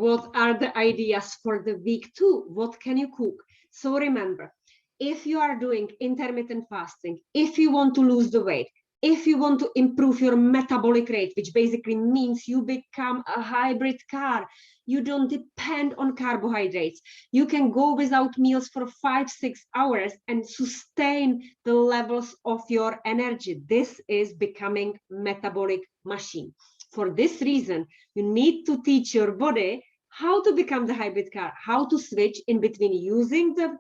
what are the ideas for the week 2? What can you cook? So remember, if you are doing intermittent fasting, if you want to lose the weight, if you want to improve your metabolic rate, which basically means you become a hybrid car, you don't depend on carbohydrates. You can go without meals for 5-6 hours and sustain the levels of your energy. This is becoming metabolic machine. For this reason, you need to teach your body how to become the hybrid car, how to switch in between using the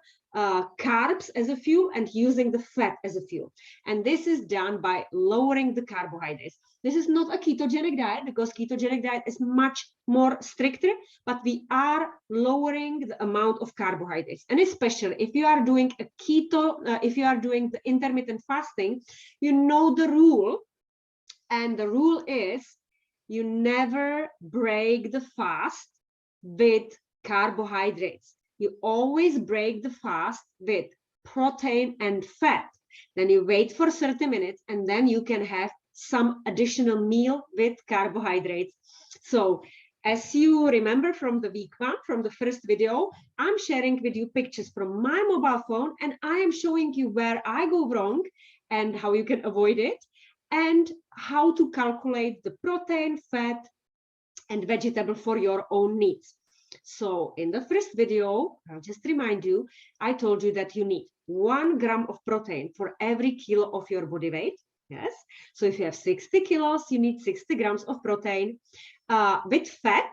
carbs as a fuel and using the fat as a fuel. And this is done by lowering the carbohydrates. This is not a ketogenic diet, because ketogenic diet is much more stricter, but we are lowering the amount of carbohydrates. And especially if you are doing a keto, if you are doing the intermittent fasting, you know the rule. And the rule is you never break the fast with carbohydrates. You always break the fast with protein and fat. Then you wait for 30 minutes and then you can have some additional meal with carbohydrates. So as you remember from the week 1, from the first video, I'm sharing with you pictures from my mobile phone, and I am showing you where I go wrong and how you can avoid it, and how to calculate the protein, fat, and vegetable for your own needs. So in the first video, I'll just remind you, I told you that you need 1 gram of protein for every kilo of your body weight. Yes. So if you have 60 kilos, you need 60 grams of protein. With fat,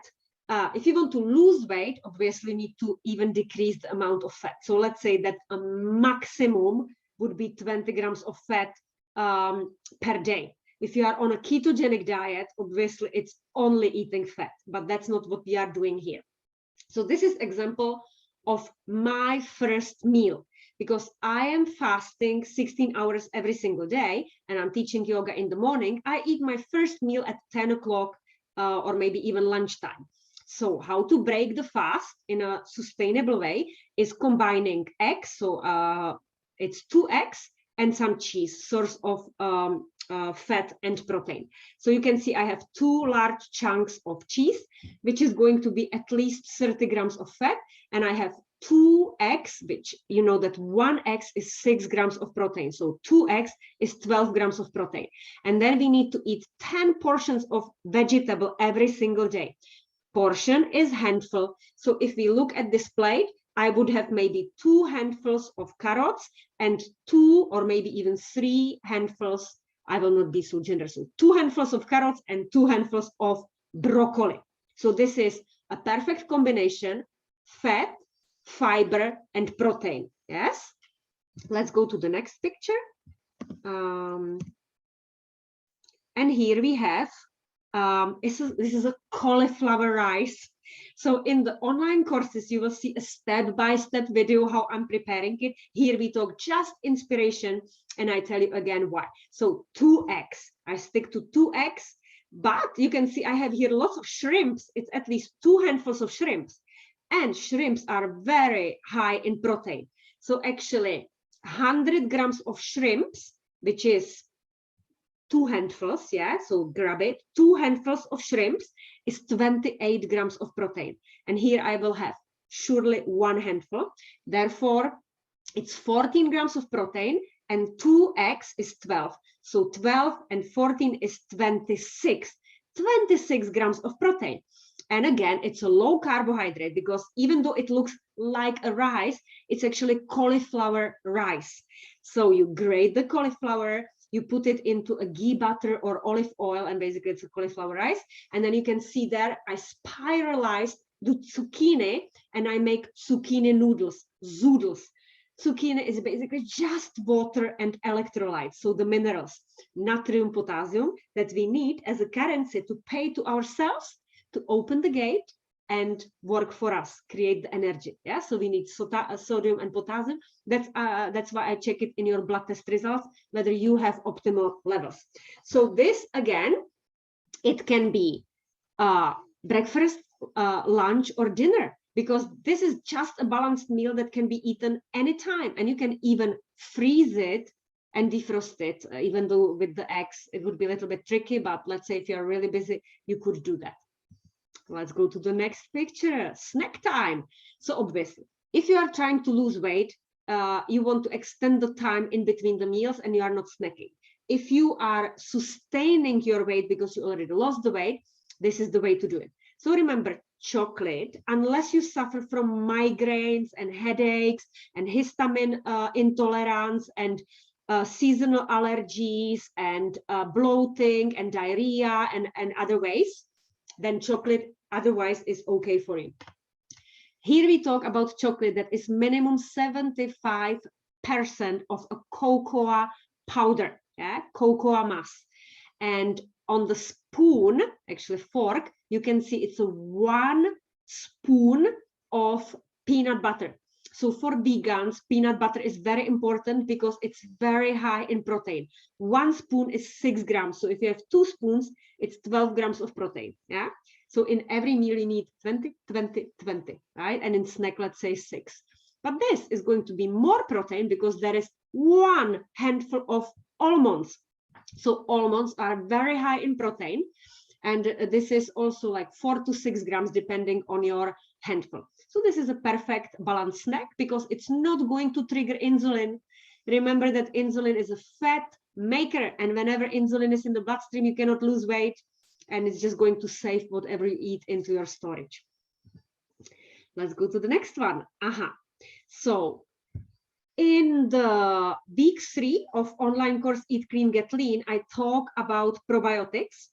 if you want to lose weight, obviously you need to even decrease the amount of fat. So let's say that a maximum would be 20 grams of fat per day. If you are on a ketogenic diet, obviously it's only eating fat, but that's not what we are doing here. So this is example of my first meal, because I am fasting 16 hours every single day and I'm teaching yoga in the morning. I eat my first meal at 10 o'clock or maybe even lunchtime. So how to break the fast in a sustainable way is combining eggs. So it's 2 eggs and some cheese, source of fat and protein. So you can see I have 2 large chunks of cheese, which is going to be at least 30 grams of fat. And I have 2 eggs, which you know that 1 egg is 6 grams of protein. So 2 eggs is 12 grams of protein. And then we need to eat 10 portions of vegetable every single day. Portion is handful. So if we look at this plate, I would have maybe 2 handfuls of carrots and 2 or maybe even 3 handfuls. I will not be so generous. So 2 handfuls of carrots and 2 handfuls of broccoli. So this is a perfect combination: fat, fiber, and protein. Yes. Let's go to the next picture. And here we have, this is a cauliflower rice. So in the online courses, you will see a step-by-step video how I'm preparing it. Here we talk just inspiration, and I tell you again why. So 2 eggs, I stick to 2 eggs, but you can see I have here lots of shrimps. It's at least 2 handfuls of shrimps, and shrimps are very high in protein. So actually 100 grams of shrimps, which is 2 handfuls, yeah, so grab it. 2 handfuls of shrimps is 28 grams of protein. And here I will have surely 1 handful. Therefore, it's 14 grams of protein, and 2 eggs is 12. So 12 and 14 is 26. 26 grams of protein. And again, it's a low carbohydrate, because even though it looks like a rice, it's actually cauliflower rice. So you grate the cauliflower, you put it into a ghee butter or olive oil, and basically it's a cauliflower rice. And then you can see there I spiralized the zucchini and I make zucchini noodles, zoodles. Zucchini is basically just water and electrolytes, so the minerals, natrium, potassium, that we need as a currency to pay to ourselves to open the gate and work for us, create the energy. Yeah, so we need sodium and potassium. That's why I check it in your blood test results, whether you have optimal levels. So this, again, it can be breakfast, lunch, or dinner, because this is just a balanced meal that can be eaten anytime. And you can even freeze it and defrost it, even though with the eggs, it would be a little bit tricky, but let's say if you're really busy, you could do that. Let's go to the next picture, snack time. So obviously, if you are trying to lose weight, you want to extend the time in between the meals and you are not snacking. If you are sustaining your weight because you already lost the weight, this is the way to do it. So remember, chocolate, unless you suffer from migraines and headaches and histamine intolerance and seasonal allergies and bloating and diarrhea and other ways, then chocolate otherwise is okay for you. Here we talk about chocolate that is minimum 75% of a cocoa powder, yeah, cocoa mass. And on the spoon, actually fork, you can see it's a 1 spoon of peanut butter. So for vegans, peanut butter is very important because it's very high in protein. 1 spoon is 6 grams. So if you have 2 spoons, it's 12 grams of protein. Yeah. So in every meal you need 20, 20, 20, right? And in snack, let's say 6. But this is going to be more protein because there is 1 handful of almonds. So almonds are very high in protein. And this is also like 4 to 6 grams, depending on your handful. So this is a perfect balanced snack because it's not going to trigger insulin. Remember that insulin is a fat maker. And whenever insulin is in the bloodstream, you cannot lose weight. And it's just going to save whatever you eat into your storage. Let's go to the next one. So in the week 3 of online course Eat Clean, Get Lean, I talk about probiotics.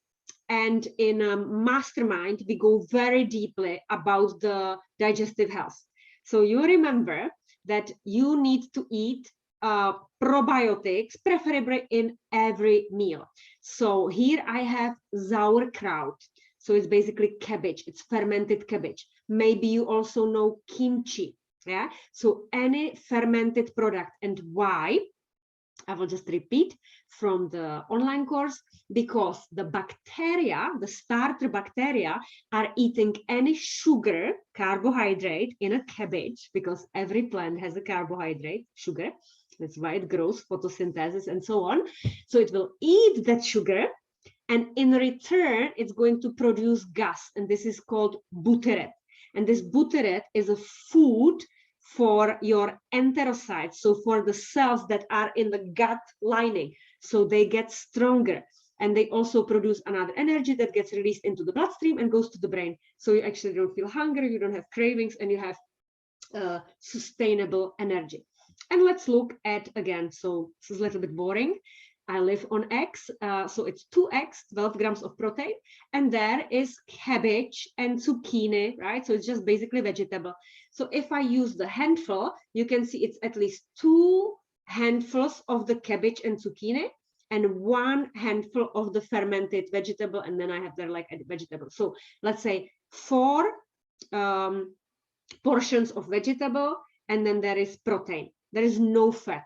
And in a mastermind, we go very deeply about the digestive health. So you remember that you need to eat probiotics, preferably in every meal. So here I have sauerkraut. So it's basically cabbage. It's fermented cabbage. Maybe you also know kimchi. Yeah. So any fermented product. And why? I will just repeat from the online course, because the bacteria, the starter bacteria, are eating any sugar, carbohydrate in a cabbage, because every plant has a carbohydrate, sugar. That's why it grows, photosynthesis and so on. So it will eat that sugar, and in return, it's going to produce gas, and this is called butyrate. And this butyrate is a food for your enterocytes, so for the cells that are in the gut lining, so they get stronger, and they also produce another energy that gets released into the bloodstream and goes to the brain. So you actually don't feel hungry, you don't have cravings, and you have sustainable energy. And let's look at, again, so this is a little bit boring. I live on eggs, so it's 2 eggs, 12 grams of protein, and there is cabbage and zucchini, right? So it's just basically vegetable. So if I use the handful, you can see it's at least 2 handfuls of the cabbage and zucchini and 1 handful of the fermented vegetable, and then I have there like a vegetable. So let's say 4 portions of vegetable, and then there is protein. There is no fat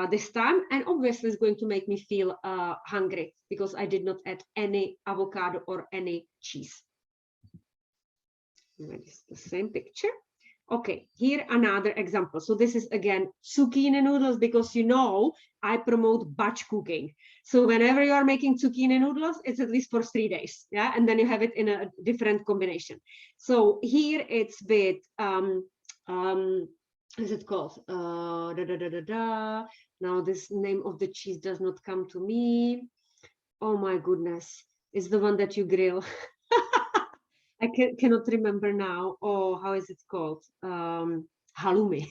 this time, and obviously it's going to make me feel hungry because I did not add any avocado or any cheese. It's the same picture. Okay, here another example. So this is again zucchini noodles, because you know I promote batch cooking. So whenever you are making zucchini noodles, it's at least for 3 days, yeah, and then you have it in a different combination. So here it's with is it called? Now this name of the cheese does not come to me. Oh my goodness, it's the one that you grill. I cannot remember now. Oh, how is it called? Halloumi.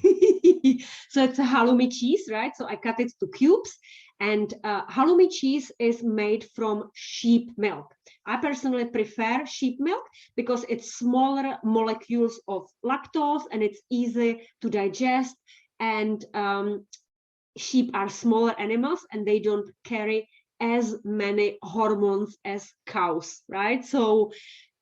So it's a halloumi cheese, right? So I cut it to cubes, and halloumi cheese is made from sheep milk. I personally prefer sheep milk because it's smaller molecules of lactose and it's easy to digest. And sheep are smaller animals and they don't carry as many hormones as cows, right? So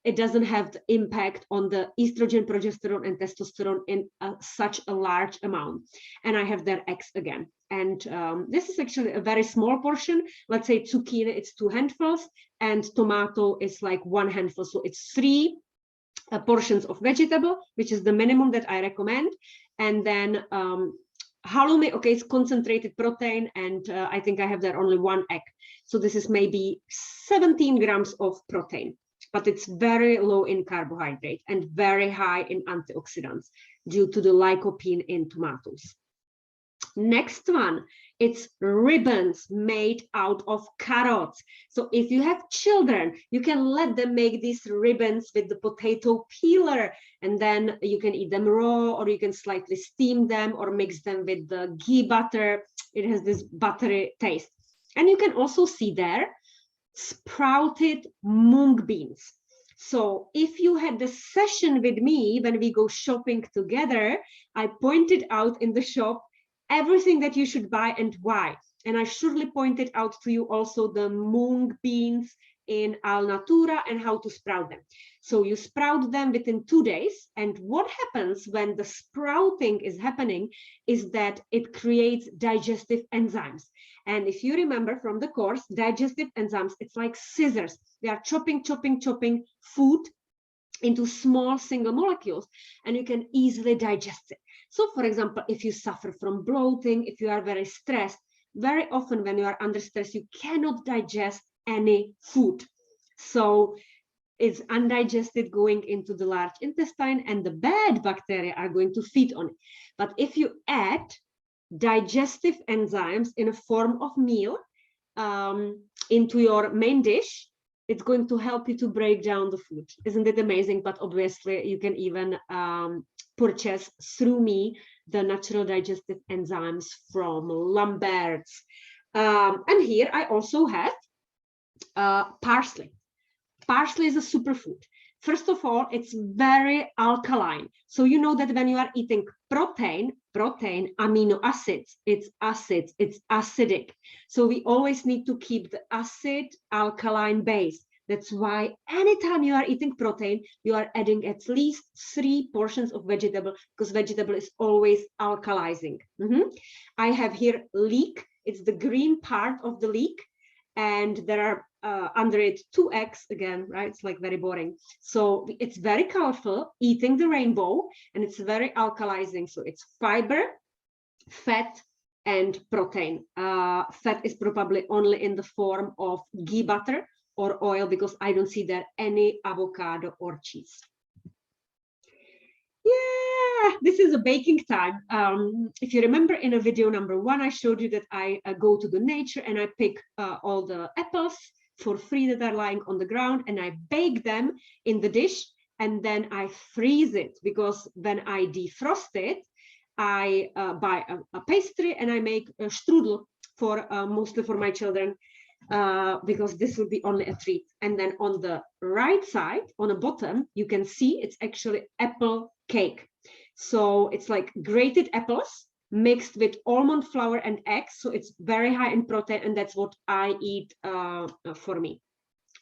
it doesn't have the impact on the estrogen, progesterone, and testosterone in such a large amount. And I have their eggs again. And this is actually a very small portion. Let's say zucchini, it's 2 handfuls, and tomato is like 1 handful. So it's 3 portions of vegetable, which is the minimum that I recommend. And then halloumi, okay, it's concentrated protein, and I think I have there only 1 egg. So this is maybe 17 grams of protein. but it's very low in carbohydrate and very high in antioxidants due to the lycopene in tomatoes. Next one, it's ribbons made out of carrots. So if you have children, you can let them make these ribbons with the potato peeler, and then you can eat them raw, or you can slightly steam them or mix them with the ghee butter. It has this buttery taste. And you can also see there sprouted mung beans. So if you had the session with me when we go shopping together, I pointed out in the shop everything that you should buy and why. And I surely pointed out to you also the mung beans in Alnatura and how to sprout them. So you sprout them within 2 days. And what happens when the sprouting is happening is that it creates digestive enzymes. And if you remember from the course, digestive enzymes, it's like scissors. They are chopping food into small single molecules, and you can easily digest it. So for example, if you suffer from bloating, if you are very stressed, very often when you are under stress, you cannot digest any food. So it's undigested going into the large intestine, and the bad bacteria are going to feed on it. But if you add digestive enzymes in a form of meal into your main dish, it's going to help you to break down the food. Isn't it amazing? But obviously you can even purchase through me the natural digestive enzymes from Lambert's. And here I also have parsley. Parsley is a superfood. First of all, it's very alkaline. So you know that when you are eating protein, amino acids, it's acidic. So we always need to keep the acid alkaline base. That's why anytime you are eating protein, you are adding at least 3 portions of vegetable, because vegetable is always alkalizing. I have here leek. It's the green part of the leek. And there are under it 2 eggs again, right? It's like very boring. So it's very colorful, eating the rainbow, and it's very alkalizing. So it's fiber, fat, and protein. Fat is probably only in the form of ghee butter or oil, because I don't see there any avocado or cheese. Yeah, this is a baking time. If you remember in a video number 1, I showed you that I go to the nature and I pick all the apples for free that are lying on the ground, and I bake them in the dish, and then I freeze it, because when I defrost it, I buy a pastry and I make a strudel for mostly for my children, because this will be only a treat. And then on the right side, on the bottom, you can see it's actually apple cake. So it's like grated apples mixed with almond flour and eggs. So it's very high in protein, and that's what I eat for me.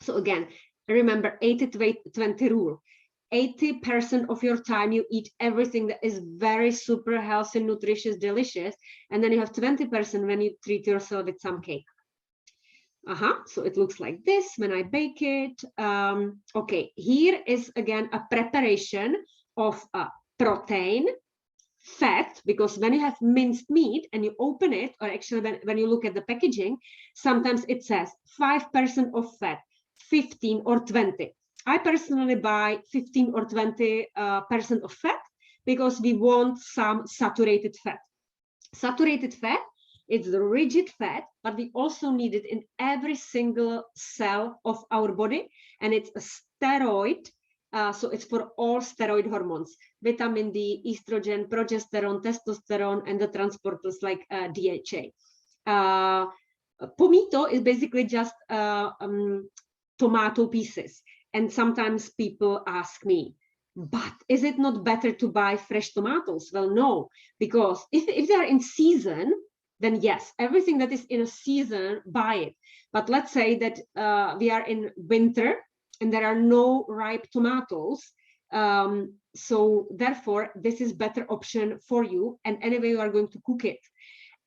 So again, remember 80-20 rule. 80% of your time you eat everything that is very super healthy, nutritious, delicious, and then you have 20% when you treat yourself with some cake. So it looks like this when I bake it. Okay, here is again a preparation of protein, fat, because when you have minced meat and you open it, or actually when you look at the packaging, sometimes it says 5% of fat, 15 or 20. I personally buy 15 or 20% of fat, because we want some saturated fat. Saturated fat, it's the rigid fat, but we also need it in every single cell of our body, and it's a steroid. So it's for all steroid hormones: vitamin D, estrogen, progesterone, testosterone, and the transporters like DHA. Pomito is basically just tomato pieces. And sometimes people ask me, but is it not better to buy fresh tomatoes? Well, no, because if they are in season, then yes, everything that is in a season, buy it. But let's say that we are in winter and there are no ripe tomatoes. So therefore, this is better option for you. And anyway, you are going to cook it.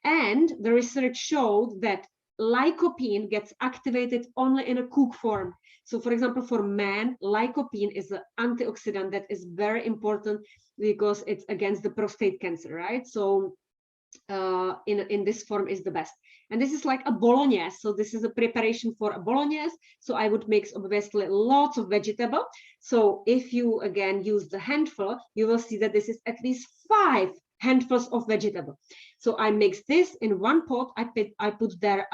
And the research showed that lycopene gets activated only in a cook form. So for example, for men, lycopene is an antioxidant that is very important, because it's against the prostate cancer, right? So in this form is the best. And this is like a bolognese. So this is a preparation for a bolognese. So I would mix obviously lots of vegetable. So if you again use the handful, you will see that this is at least 5 handfuls of vegetable. So I mix this in one pot. I put there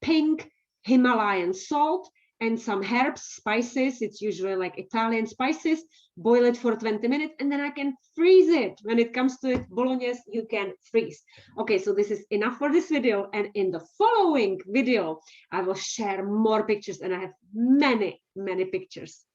pink Himalayan salt and some herbs, spices. It's usually like Italian spices. Boil it for 20 minutes, and then I can freeze it. When it comes to it, bolognese, you can freeze. Okay, so this is enough for this video. And in the following video, I will share more pictures, and I have many, many pictures.